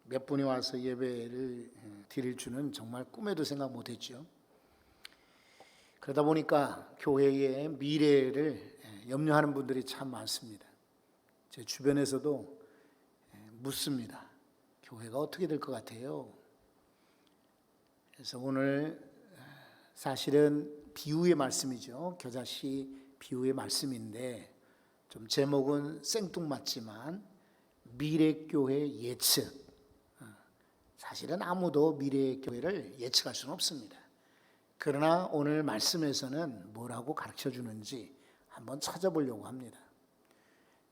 몇 분이 와서 예배를 드릴 줄은 정말 꿈에도 생각 못했죠. 그러다 보니까 교회의 미래를 염려하는 분들이 참 많습니다. 제 주변에서도 묻습니다. 교회가 어떻게 될 것 같아요? 그래서 오늘 사실은 비유의 말씀이죠. 겨자씨 비유의 말씀인데 좀 제목은 생뚱맞지만 미래교회 예측. 사실은 아무도 미래교회를 예측할 수는 없습니다. 그러나 오늘 말씀에서는 뭐라고 가르쳐 주는지 한번 찾아보려고 합니다.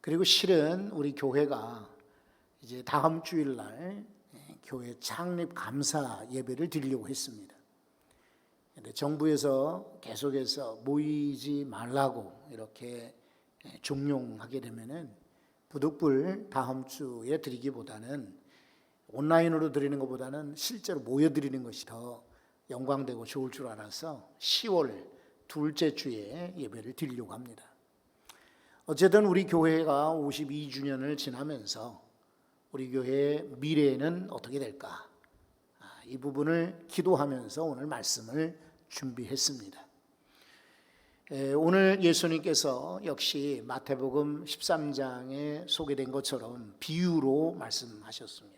그리고 실은 우리 교회가 이제 다음 주일날 교회 창립 감사 예배를 드리려고 했습니다. 근데 정부에서 계속해서 모이지 말라고 이렇게 종용하게 되면은 부득불 다음 주에 드리기보다는 온라인으로 드리는 것보다는 실제로 모여 드리는 것이 더 영광되고 좋을 줄 알아서 10월 둘째 주에 예배를 드리려고 합니다. 어쨌든 우리 교회가 52주년을 지나면서 우리 교회의 미래는 어떻게 될까? 이 부분을 기도하면서 오늘 말씀을 준비했습니다. 오늘 예수님께서 역시 마태복음 13장에 소개된 것처럼 비유로 말씀하셨습니다.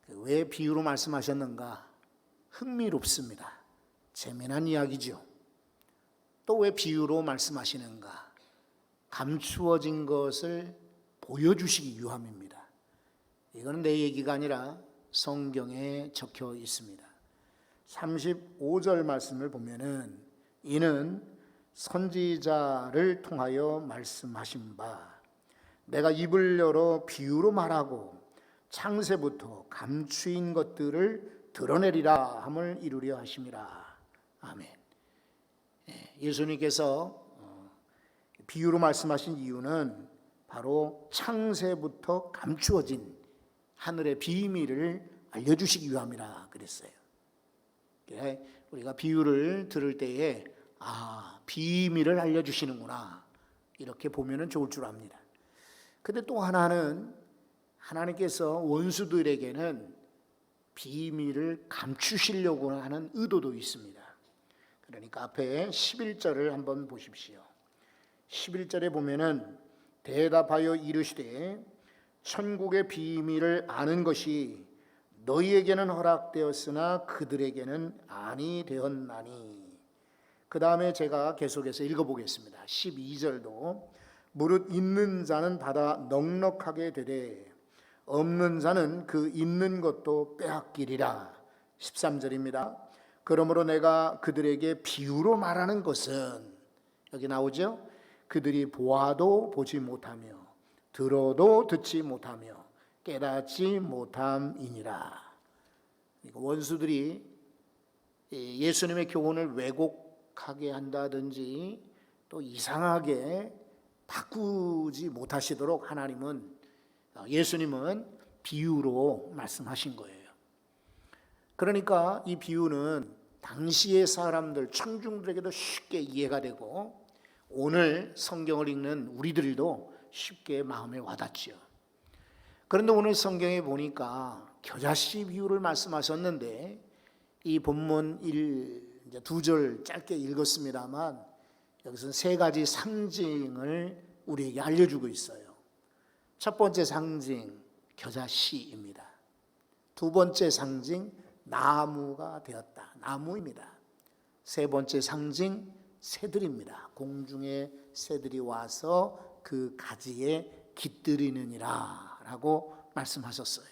왜 비유로 말씀하셨는가? 흥미롭습니다. 재미난 이야기죠. 또 왜 비유로 말씀하시는가? 감추어진 것을 보여주시기 위함입니다. 이건 내 얘기가 아니라 성경에 적혀 있습니다. 35절 말씀을 보면은 이는 선지자를 통하여 말씀하신 바 내가 입을 열어 비유로 말하고 창세부터 감추인 것들을 드러내리라 함을 이루려 하심이라. 아멘. 예수님께서 비유로 말씀하신 이유는 바로 창세부터 감추어진 하늘의 비밀을 알려주시기 위함이라 그랬어요. 우리가 비유를 들을 때에 비밀을 알려주시는구나 이렇게 보면 좋을 줄 압니다. 근데 또 하나는 하나님께서 원수들에게는 비밀을 감추시려고 하는 의도도 있습니다. 그러니까 앞에 11절을 한번 보십시오. 11절에 보면은 대답하여 이르시되 천국의 비밀을 아는 것이 너희에게는 허락되었으나 그들에게는 아니 되었나니. 그 다음에 제가 계속해서 읽어보겠습니다. 12절도 무릇 있는 자는 받아 넉넉하게 되되 없는 자는 그 있는 것도 빼앗기리라. 13절입니다. 그러므로 내가 그들에게 비유로 말하는 것은 여기 나오죠. 그들이 보아도 보지 못하며 들어도 듣지 못하며 깨닫지 못함이니라. 원수들이 예수님의 교훈을 왜곡하게 한다든지 또 이상하게 바꾸지 못하시도록 예수님은 비유로 말씀하신 거예요. 그러니까 이 비유는 당시의 사람들, 청중들에게도 쉽게 이해가 되고 오늘 성경을 읽는 우리들도 쉽게 마음에 와닿죠. 그런데 오늘 성경에 보니까 겨자씨 비유를 말씀하셨는데 이 본문 2절 짧게 읽었습니다만 여기서 세 가지 상징을 우리에게 알려주고 있어요. 첫 번째 상징 겨자씨입니다. 두 번째 상징 나무가 되었다. 나무입니다. 세 번째 상징 새들입니다. 공중의 새들이 와서 그 가지에 깃들이느니라 라고 말씀하셨어요.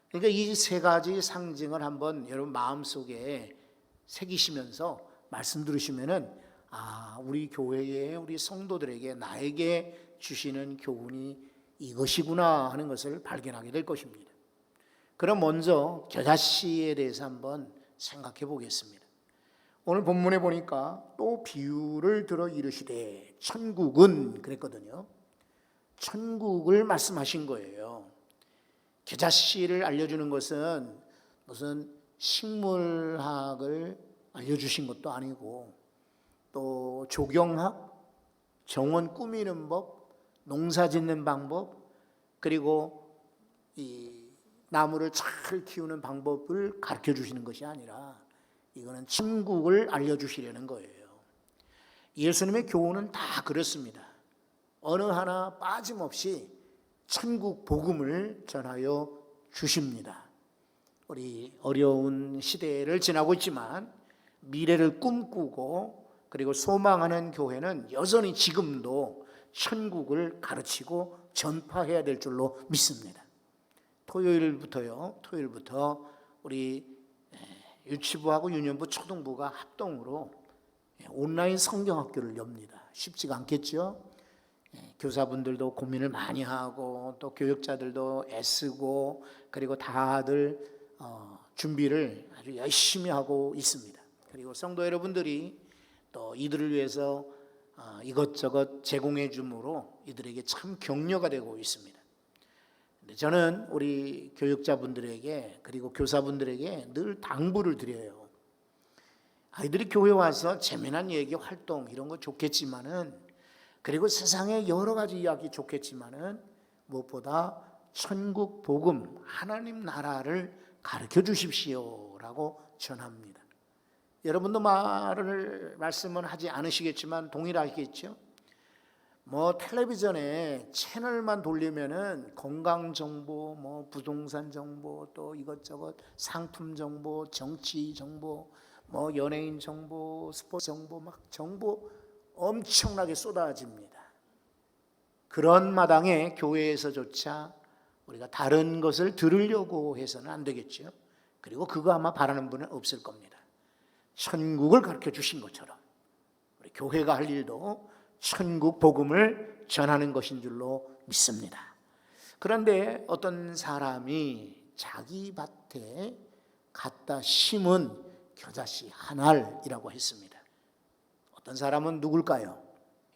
그러니까 이 세 가지 상징을 한번 여러분 마음속에 새기시면서 말씀 들으시면은 우리 교회에 우리 성도들에게 나에게 주시는 교훈이 이것이구나 하는 것을 발견하게 될 것입니다. 그럼 먼저 겨자씨에 대해서 한번 생각해 보겠습니다. 오늘 본문에 보니까 또 비유를 들어 이르시되 천국은 그랬거든요. 천국을 말씀하신 거예요. 겨자씨를 알려주는 것은 무슨 식물학을 알려주신 것도 아니고 또 조경학, 정원 꾸미는 법, 농사 짓는 방법, 그리고 이 나무를 잘 키우는 방법을 가르쳐 주시는 것이 아니라 이거는 천국을 알려주시려는 거예요. 예수님의 교훈은 다 그렇습니다. 어느 하나 빠짐없이 천국 복음을 전하여 주십니다. 우리 어려운 시대를 지나고 있지만 미래를 꿈꾸고 그리고 소망하는 교회는 여전히 지금도 천국을 가르치고 전파해야 될 줄로 믿습니다. 토요일부터 우리 유치부하고 유년부, 초등부가 합동으로 온라인 성경학교를 엽니다. 쉽지가 않겠죠? 교사분들도 고민을 많이 하고 또 교육자들도 애쓰고 그리고 다들 준비를 아주 열심히 하고 있습니다. 그리고 성도 여러분들이 또 이들을 위해서 이것저것 제공해 줌으로 이들에게 참 격려가 되고 있습니다. 저는 우리 교육자분들에게 그리고 교사분들에게 늘 당부를 드려요. 아이들이 교회 와서 재미난 얘기, 활동 이런 거 좋겠지만은, 그리고 세상의 여러 가지 이야기 좋겠지만은 무엇보다 천국 복음, 하나님 나라를 가르쳐 주십시오라고 전합니다. 여러분도 말씀은 하지 않으시겠지만 동일하겠죠? 텔레비전에 채널만 돌리면은 건강 정보, 부동산 정보, 또 이것저것 상품 정보, 정치 정보, 연예인 정보, 스포츠 정보, 정보 엄청나게 쏟아집니다. 그런 마당에 교회에서조차 우리가 다른 것을 들으려고 해서는 안 되겠죠. 그리고 그거 아마 바라는 분은 없을 겁니다. 천국을 가르쳐 주신 것처럼 우리 교회가 할 일도 천국 복음을 전하는 것인 줄로 믿습니다. 그런데 어떤 사람이 자기 밭에 갖다 심은 겨자씨 한 알이라고 했습니다. 어떤 사람은 누굴까요?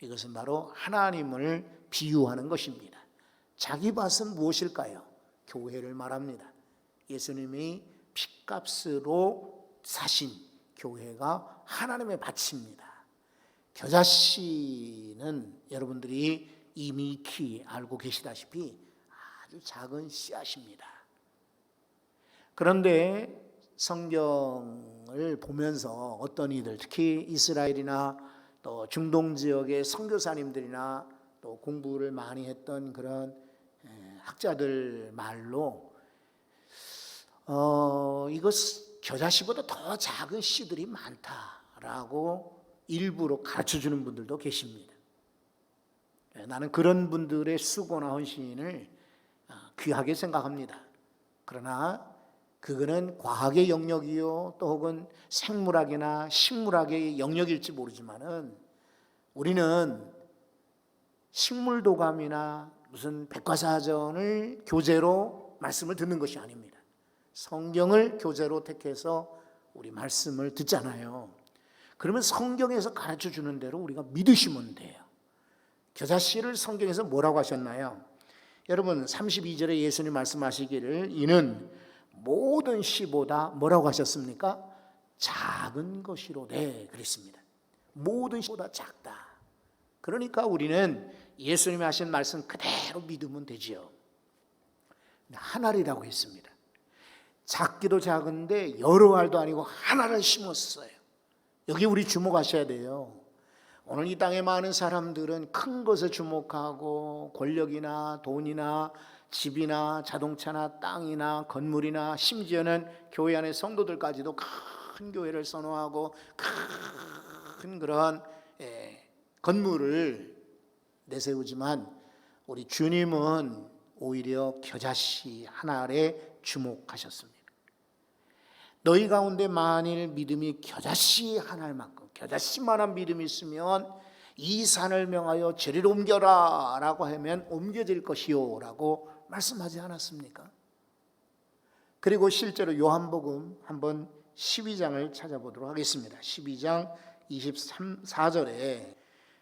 이것은 바로 하나님을 비유하는 것입니다. 자기 밭은 무엇일까요? 교회를 말합니다. 예수님이 핏값으로 사신 교회가 하나님의 밭입니다. 겨자씨는 여러분들이 이미 익히 알고 계시다시피 아주 작은 씨앗입니다. 그런데 성경을 보면서 어떤 이들, 특히 이스라엘이나 또 중동 지역의 선교사님들이나 또 공부를 많이 했던 그런 학자들 말로 이것 겨자씨보다 더 작은 씨들이 많다라고 일부러 가르쳐주는 분들도 계십니다. 나는 그런 분들의 수고나 헌신을 귀하게 생각합니다. 그러나 그거는 과학의 영역이요 또 혹은 생물학이나 식물학의 영역일지 모르지만은 우리는 식물도감이나 무슨 백과사전을 교재로 말씀을 듣는 것이 아닙니다. 성경을 교재로 택해서 우리 말씀을 듣잖아요. 그러면 성경에서 가르쳐 주는 대로 우리가 믿으시면 돼요. 겨자씨를 성경에서 뭐라고 하셨나요? 여러분 32절에 예수님 말씀하시기를 이는 모든 씨보다 뭐라고 하셨습니까? 작은 것이로되 그랬습니다. 모든 씨보다 작다. 그러니까 우리는 예수님이 하신 말씀 그대로 믿으면 되지요. 한 알이라고 했습니다. 작기도 작은데 여러 알도 아니고 하나를 심었어요. 여기 우리 주목하셔야 돼요. 오늘 이 땅에 많은 사람들은 큰 것에 주목하고 권력이나 돈이나 집이나 자동차나 땅이나 건물이나 심지어는 교회 안의 성도들까지도 큰 교회를 선호하고 큰 그런 건물을 내세우지만 우리 주님은 오히려 겨자씨 하나에 주목하셨습니다. 너희 가운데 만일 믿음이 겨자씨 하나만큼 겨자씨만한 믿음이 있으면 이 산을 명하여 저리로 옮겨라 라고 하면 옮겨질 것이요 라고 말씀하지 않았습니까? 그리고 실제로 요한복음 한번 12장을 찾아보도록 하겠습니다. 12장 24절에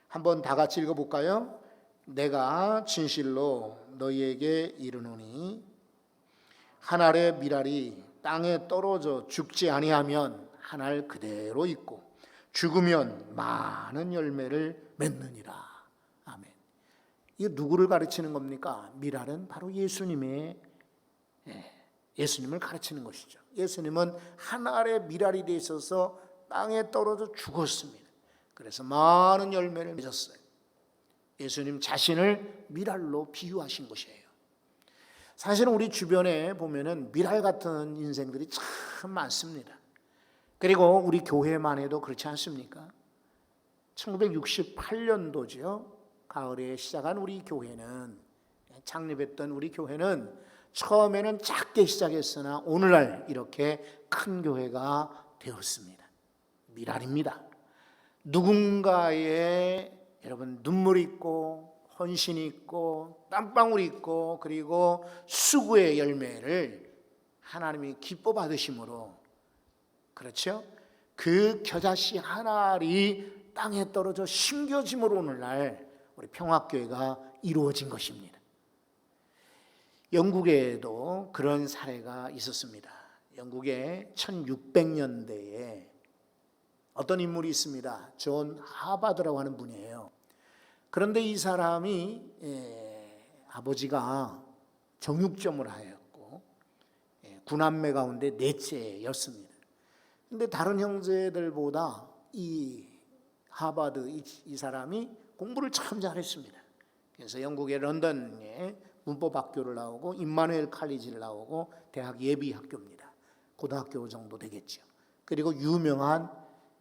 한번 다 같이 읽어볼까요? 내가 진실로 너희에게 이르노니 한 알의 밀알이 땅에 떨어져 죽지 아니하면 한 알 그대로 있고 죽으면 많은 열매를 맺느니라. 아멘. 이거 누구를 가르치는 겁니까? 밀알은 바로 예수님의 예수님을 가르치는 것이죠. 예수님은 한 알의 밀알이 돼 있어서 땅에 떨어져 죽었습니다. 그래서 많은 열매를 맺었어요. 예수님 자신을 밀알로 비유하신 것이에요. 사실은 우리 주변에 보면은 밀알 같은 인생들이 참 많습니다. 그리고 우리 교회만 해도 그렇지 않습니까? 1968년도죠. 가을에 시작한 우리 교회는, 창립했던 우리 교회는 처음에는 작게 시작했으나 오늘날 이렇게 큰 교회가 되었습니다. 밀알입니다. 누군가의 여러분 눈물이 있고 헌신이 있고 땀방울이 있고 그리고 수고의 열매를 하나님이 기뻐 받으심으로, 그렇죠? 그 겨자씨 한 알이 땅에 떨어져 심겨짐으로 오늘날 우리 평화교회가 이루어진 것입니다. 영국에도 그런 사례가 있었습니다. 영국의 1600년대에 어떤 인물이 있습니다. 존 하바드라고 하는 분이에요. 그런데 이 사람이 아버지가 정육점을 하였고 구남매 가운데 넷째였습니다. 그런데 다른 형제들보다 이 하바드 이 사람이 공부를 참 잘했습니다. 그래서 영국의 런던에 문법학교를 나오고 임마누엘 칼리지를 나오고 대학 예비학교입니다. 고등학교 정도 되겠죠. 그리고 유명한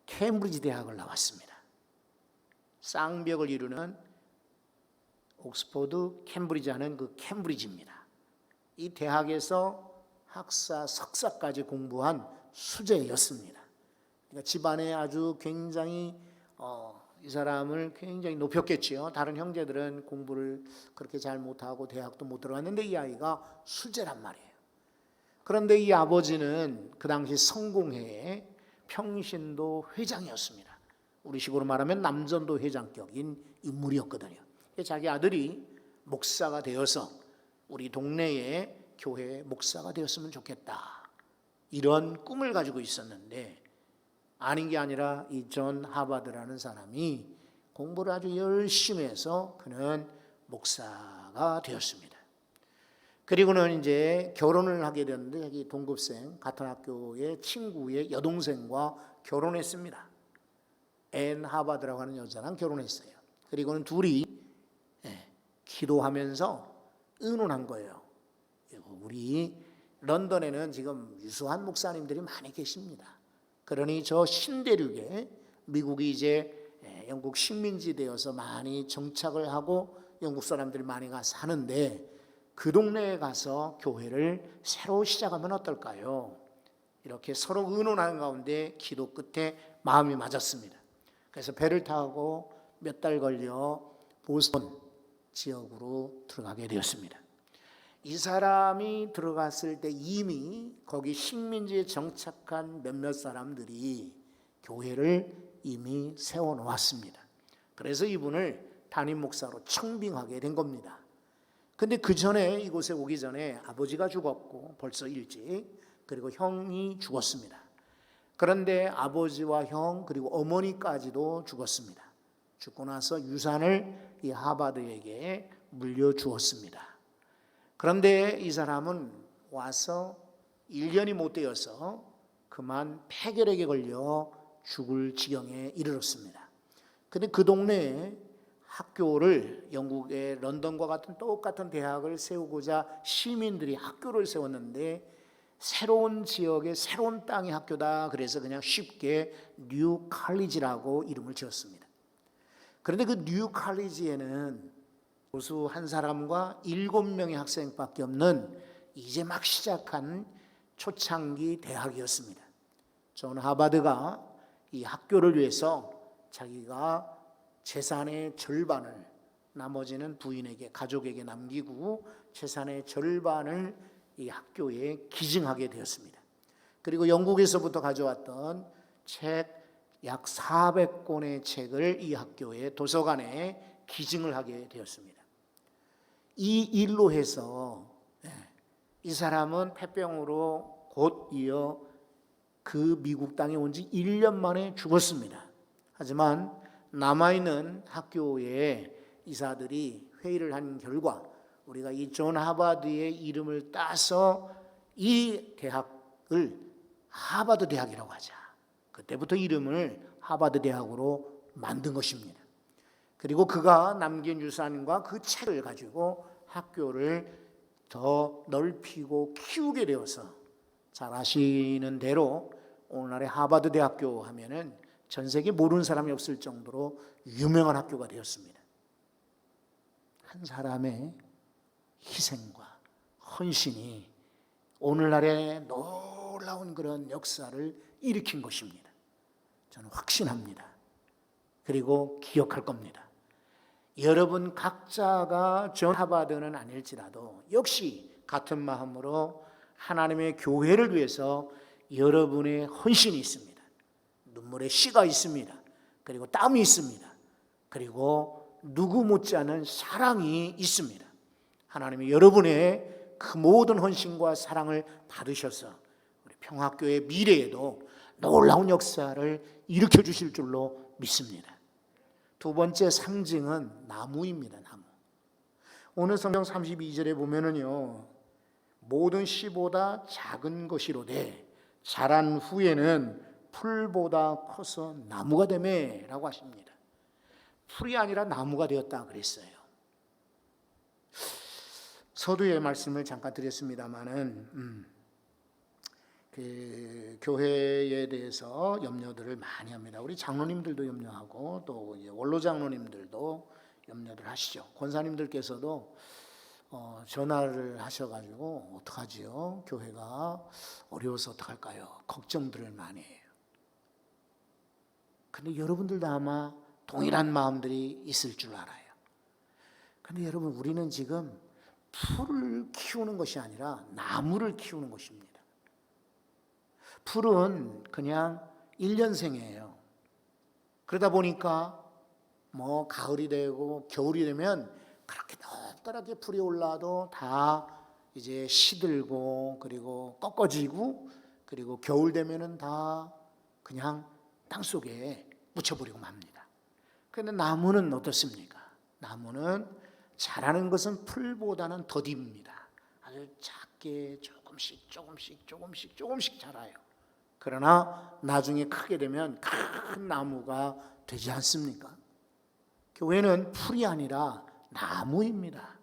케임브리지 대학을 나왔습니다. 쌍벽을 이루는 옥스퍼드 캠브리지 하는 그 캠브리지입니다. 이 대학에서 학사 석사까지 공부한 수재였습니다. 그러니까 집안에 아주 굉장히 이 사람을 굉장히 높였겠지요. 다른 형제들은 공부를 그렇게 잘 못하고 대학도 못 들어갔는데 이 아이가 수재란 말이에요. 그런데 이 아버지는 그 당시 성공회의 평신도 회장이었습니다. 우리식으로 말하면 남전도 회장격인 인물이었거든요. 자기 아들이 목사가 되어서 우리 동네의 교회 목사가 되었으면 좋겠다, 이런 꿈을 가지고 있었는데 아닌 게 아니라 이 존 하바드라는 사람이 공부를 아주 열심히 해서 그는 목사가 되었습니다. 그리고는 이제 결혼을 하게 되었는데 여기 동급생 같은 학교의 친구의 여동생과 결혼했습니다. 앤 하바드라고 하는 여자랑 결혼했어요. 그리고는 둘이 기도하면서 의논한 거예요. 우리 런던에는 지금 유수한 목사님들이 많이 계십니다. 그러니 저 신대륙에 미국이 이제 영국 식민지 되어서 많이 정착을 하고 영국 사람들이 많이 가서 사는데 그 동네에 가서 교회를 새로 시작하면 어떨까요? 이렇게 서로 의논하는 가운데 기도 끝에 마음이 맞았습니다. 그래서 배를 타고 몇 달 걸려 보스턴 지역으로 들어가게 되었습니다. 이 사람이 들어갔을 때 이미 거기 식민지에 정착한 몇몇 사람들이 교회를 이미 세워놓았습니다. 그래서 이분을 담임 목사로 청빙하게 된 겁니다. 근데 그 전에 이곳에 오기 전에 아버지가 죽었고 벌써 일찍, 그리고 형이 죽었습니다. 그런데 아버지와 형 그리고 어머니까지도 죽었습니다. 죽고 나서 유산을 이 하바드에게 물려주었습니다. 그런데 이 사람은 와서 1년이 못 되어서 그만 폐결핵에 걸려 죽을 지경에 이르렀습니다. 근데 그 동네에 학교를, 영국의 런던과 같은 똑같은 대학을 세우고자 시민들이 학교를 세웠는데 새로운 지역의 새로운 땅의 학교다, 그래서 그냥 쉽게 뉴 칼리지라고 이름을 지었습니다. 그런데 그 뉴 칼리지에는 교수 한 사람과 7명의 학생밖에 없는 이제 막 시작한 초창기 대학이었습니다. 존 하바드가 이 학교를 위해서 자기가 재산의 절반을, 나머지는 부인에게, 가족에게 남기고 재산의 절반을 이 학교에 기증하게 되었습니다. 그리고 영국에서부터 가져왔던 책 약 400권의 책을 이 학교의 도서관에 기증을 하게 되었습니다. 이 일로 해서 이 사람은 폐병으로 곧 이어 그 미국 땅에 온 지 1년 만에 죽었습니다. 하지만 남아있는 학교의 이사들이 회의를 한 결과 우리가 이 존 하바드의 이름을 따서 이 대학을 하버드 대학이라고 하자. 그때부터 이름을 하버드 대학으로 만든 것입니다. 그리고 그가 남긴 유산과 그 책을 가지고 학교를 더 넓히고 키우게 되어서 잘 아시는 대로 오늘날의 하버드 대학교 하면은 전 세계 모르는 사람이 없을 정도로 유명한 학교가 되었습니다. 한 사람의 희생과 헌신이 오늘날의 놀라운 그런 역사를 일으킨 것입니다. 저는 확신합니다. 그리고 기억할 겁니다. 여러분 각자가 전 하버드는 아닐지라도 역시 같은 마음으로 하나님의 교회를 위해서 여러분의 헌신이 있습니다. 눈물의 씨가 있습니다. 그리고 땀이 있습니다. 그리고 누구 못지않은 사랑이 있습니다. 하나님이 여러분의 그 모든 헌신과 사랑을 받으셔서 우리 평화교회 미래에도 놀라운 역사를 일으켜 주실 줄로 믿습니다. 두 번째 상징은 나무입니다. 나무. 오늘 성경 32절에 보면은요, 모든 씨보다 작은 것이로되 자란 후에는 풀보다 커서 나무가 되매라고 하십니다. 풀이 아니라 나무가 되었다 그랬어요. 서두의 말씀을 잠깐 드렸습니다마는 그 교회에 대해서 염려들을 많이 합니다. 우리 장로님들도 염려하고 또 원로 장로님들도 염려를 하시죠. 권사님들께서도 전화를 하셔가지고 어떡하지요? 교회가 어려워서 어떡할까요? 걱정들을 많이 해요. 근데 여러분들도 아마 동일한 마음들이 있을 줄 알아요. 근데 여러분, 우리는 지금 풀을 키우는 것이 아니라 나무를 키우는 것입니다. 풀은 그냥 1년생이에요. 그러다 보니까 뭐 가을이 되고 겨울이 되면 그렇게 높게 풀이 올라도 다 이제 시들고 그리고 꺾어지고 그리고 겨울 되면은 다 그냥 땅속에 묻혀버리고 맙니다. 그런데 나무는 어떻습니까? 나무는 자라는 것은 풀보다는 더딥니다. 아주 작게 조금씩 자라요. 그러나 나중에 크게 되면 큰 나무가 되지 않습니까? 교회는 풀이 아니라 나무입니다.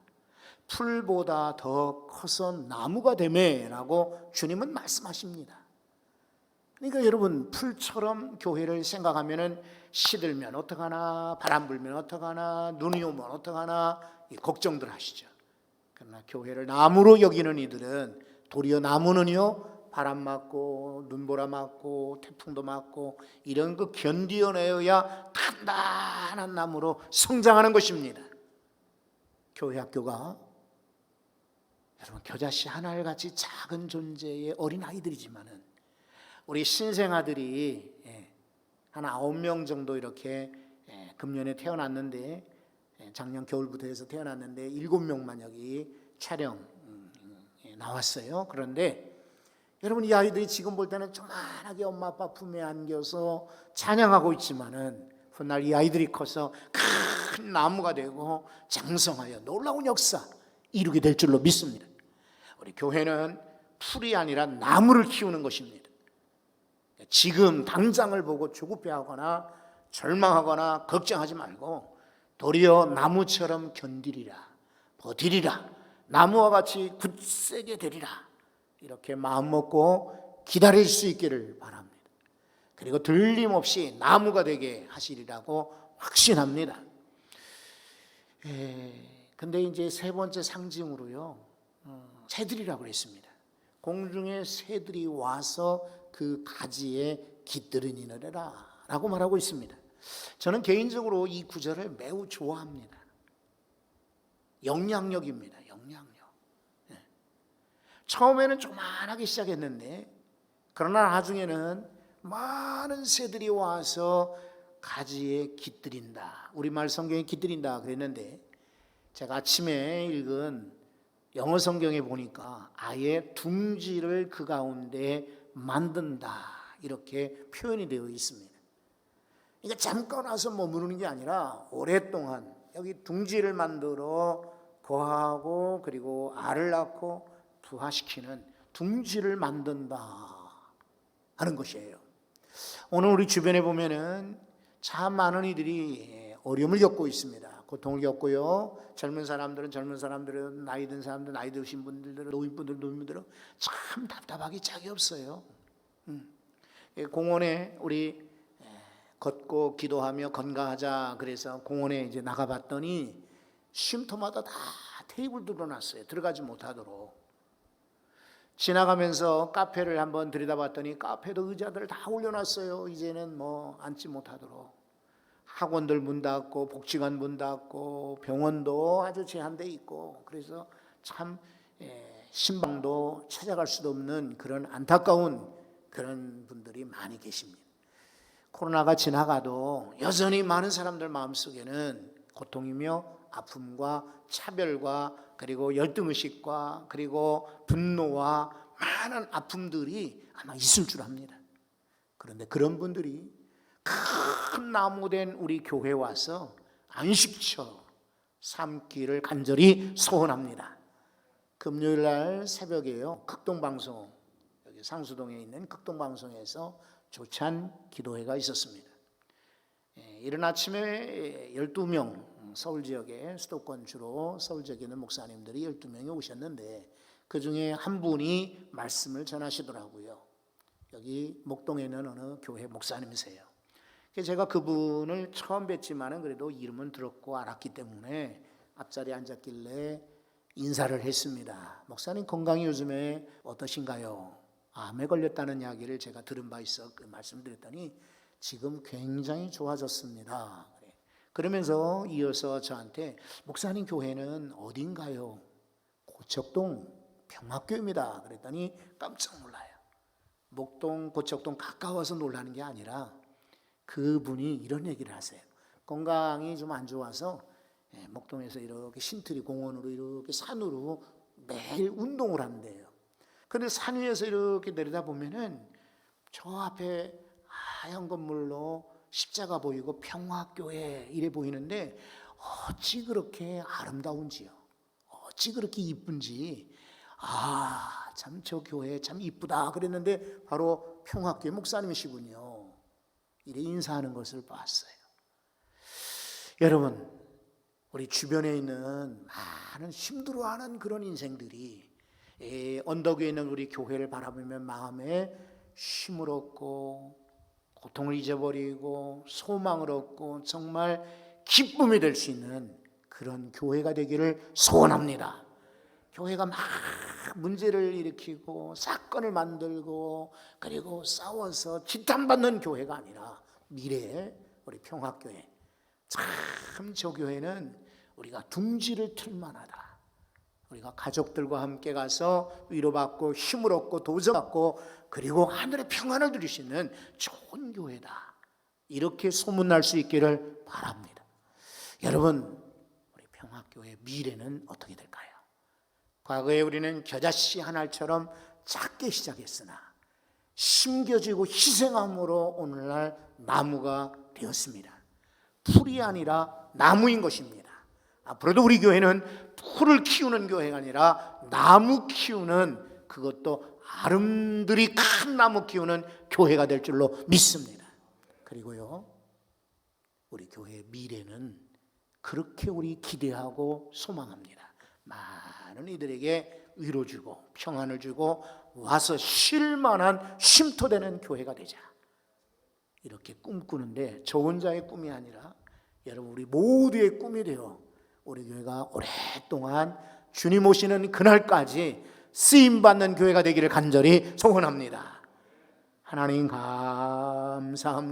풀보다 더 커서 나무가 되매라고 주님은 말씀하십니다. 그러니까 여러분, 풀처럼 교회를 생각하면은 시들면 어떡하나, 바람 불면 어떡하나, 눈이 오면 어떡하나 걱정들 하시죠. 그러나 교회를 나무로 여기는 이들은 도리어 나무는요, 바람 맞고 눈보라 맞고 태풍도 맞고 이런 거 견디어내야 단단한 나무로 성장하는 것입니다. 교회 학교가 여러분 겨자씨 하나같이 작은 존재의 어린 아이들이지만은 우리 신생아들이 한 9명 정도 이렇게 금년에 태어났는데 작년 겨울부터 해서 태어났는데 7명만 여기 촬영 나왔어요. 그런데 여러분, 이 아이들이 지금 볼 때는 조만하게 엄마 아빠 품에 안겨서 찬양하고 있지만은 훗날 이 아이들이 커서 큰 나무가 되고 장성하여 놀라운 역사 이루게 될 줄로 믿습니다. 우리 교회는 풀이 아니라 나무를 키우는 것입니다. 지금 당장을 보고 조급해하거나 절망하거나 걱정하지 말고 도리어 나무처럼 견디리라, 버티리라, 나무와 같이 굳세게 되리라, 이렇게 마음 먹고 기다릴 수 있기를 바랍니다. 그리고 들림없이 나무가 되게 하시리라고 확신합니다. 근데 이제 세 번째 상징으로요, 새들이라고 했습니다. 공중에 새들이 와서 그 가지에 깃들이니라 라고 말하고 있습니다. 저는 개인적으로 이 구절을 매우 좋아합니다. 영향력입니다. 영향력. 처음에는 조만하게 시작했는데 그러나 나중에는 많은 새들이 와서 가지에 깃들인다. 우리말 성경에 깃들인다 그랬는데 제가 아침에 읽은 영어 성경에 보니까 아예 둥지를 그 가운데 만든다 이렇게 표현이 되어 있습니다. 그러니까 잠깐 와서 머무르는 게 아니라 오랫동안 여기 둥지를 만들어 거하고 그리고 알을 낳고 부화시키는 둥지를 만든다 하는 것이에요. 오늘 우리 주변에 보면은 참 많은 이들이 어려움을 겪고 있습니다. 고통을 겪고요. 젊은 사람들은, 나이 든 사람들, 나이 드신 분들은, 노인분들은 참 답답하기 짝이 없어요. 공원에 우리 걷고 기도하며 건강하자 그래서 공원에 이제 나가봤더니 쉼터마다 다 테이블 들어놨어요. 들어가지 못하도록. 지나가면서 카페를 한번 들여다봤더니 카페도 의자들을 다 올려놨어요. 이제는 뭐 앉지 못하도록. 학원들 문 닫고 복지관 문 닫고 병원도 아주 제한돼 있고 그래서 참 신방도 찾아갈 수도 없는 그런 안타까운 그런 분들이 많이 계십니다. 코로나가 지나가도 여전히 많은 사람들 마음속에는 고통이며 아픔과 차별과 그리고 열등의식과 그리고 분노와 많은 아픔들이 아마 있을 줄 압니다. 그런데 그런 분들이 큰 나무된 우리 교회에 와서 안식처 삼기를 간절히 소원합니다. 금요일 날 새벽에요. 극동방송, 여기 상수동에 있는 극동방송에서 조찬 기도회가 있었습니다. 이른 아침에 12명 서울 지역에 수도권 주로 서울 지역에 있는 목사님들이 12명이 오셨는데 그 중에 한 분이 말씀을 전하시더라고요. 여기 목동에 있는 어느 교회 목사님이세요. 제가 그분을 처음 뵀지만은 그래도 이름은 들었고 알았기 때문에 앞자리에 앉았길래 인사를 했습니다. 목사님 건강이 요즘에 어떠신가요? 암에 걸렸다는 이야기를 제가 들은 바 있어 말씀드렸더니 지금 굉장히 좋아졌습니다. 그러면서 이어서 저한테 목사님 교회는 어딘가요? 고척동 평화교회입니다. 그랬더니 깜짝 놀라요. 목동 고척동 가까워서 놀라는 게 아니라 그분이 이런 얘기를 하세요. 건강이 좀 안 좋아서 목동에서 이렇게 신트리 공원으로 이렇게 산으로 매일 운동을 한대요. 그런데 산 위에서 이렇게 내려다 보면은 저 앞에 하얀 건물로 십자가 보이고 평화교회 이래 보이는데 어찌 그렇게 아름다운지요. 어찌 그렇게 이쁜지. 참 저 교회 참 이쁘다 그랬는데 바로 평화교회 목사님이시군요. 이래 인사하는 것을 봤어요. 여러분, 우리 주변에 있는 많은 힘들어하는 그런 인생들이 언덕 위에 있는 우리 교회를 바라보면 마음에 쉼을 얻고 고통을 잊어버리고 소망을 얻고 정말 기쁨이 될 수 있는 그런 교회가 되기를 소원합니다. 교회가 막 문제를 일으키고 사건을 만들고 그리고 싸워서 지탄받는 교회가 아니라 미래의 우리 평화교회, 참 저 교회는 우리가 둥지를 틀 만하다. 우리가 가족들과 함께 가서 위로받고 힘을 얻고 도전받고 그리고 하늘의 평안을 누릴 수 있는 좋은 교회다. 이렇게 소문날 수 있기를 바랍니다. 여러분, 우리 평화교회의 미래는 어떻게 될까요? 과거에 우리는 겨자씨 한 알처럼 작게 시작했으나 심겨지고 희생함으로 오늘날 나무가 되었습니다. 풀이 아니라 나무인 것입니다. 앞으로도 우리 교회는 풀을 키우는 교회가 아니라 나무 키우는, 그것도 아름드리 큰 나무 키우는 교회가 될 줄로 믿습니다. 그리고요, 우리 교회의 미래는 그렇게 우리 기대하고 소망합니다. 많은 이들에게 위로 주고 평안을 주고 와서 쉴 만한 쉼터되는 교회가 되자, 이렇게 꿈꾸는데 저 혼자의 꿈이 아니라 여러분 우리 모두의 꿈이 되어 우리 교회가 오랫동안 주님 오시는 그날까지 쓰임받는 교회가 되기를 간절히 소원합니다. 하나님 감사합니다.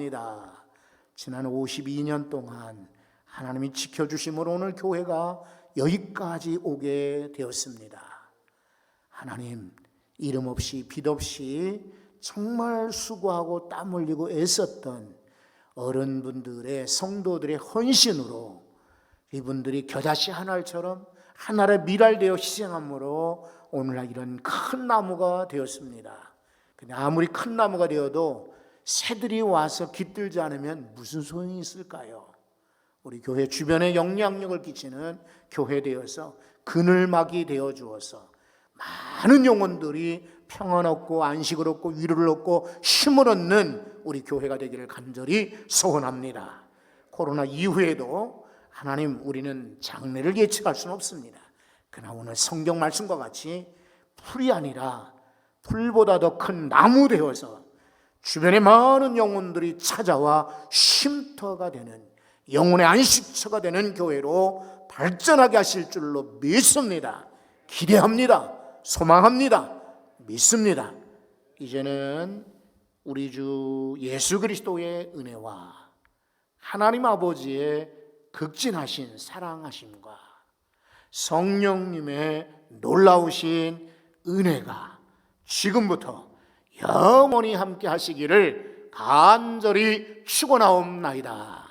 지난 52년 동안 하나님이 지켜주심으로 오늘 교회가 여기까지 오게 되었습니다. 하나님, 이름 없이 빛 없이 정말 수고하고 땀 흘리고 애썼던 어른분들의, 성도들의 헌신으로 이분들이 겨자씨 한 알처럼 하나의 밀알되어 희생함으로 오늘날 이런 큰 나무가 되었습니다. 근데 아무리 큰 나무가 되어도 새들이 와서 깃들지 않으면 무슨 소용이 있을까요? 우리 교회 주변에 영향력을 끼치는 교회 되어서 그늘막이 되어 주어서 많은 영혼들이 평안 얻고 안식을 얻고 위로를 얻고 힘을 얻는 우리 교회가 되기를 간절히 소원합니다. 코로나 이후에도 하나님, 우리는 장래를 예측할 수는 없습니다. 그러나 오늘 성경 말씀과 같이 풀이 아니라 풀보다 더 큰 나무 되어서 주변에 많은 영혼들이 찾아와 쉼터가 되는, 영혼의 안식처가 되는 교회로 발전하게 하실 줄로 믿습니다. 기대합니다. 소망합니다. 믿습니다. 이제는 우리 주 예수 그리스도의 은혜와 하나님 아버지의 극진하신 사랑하심과 성령님의 놀라우신 은혜가 지금부터 영원히 함께 하시기를 간절히 축원하옵나이다.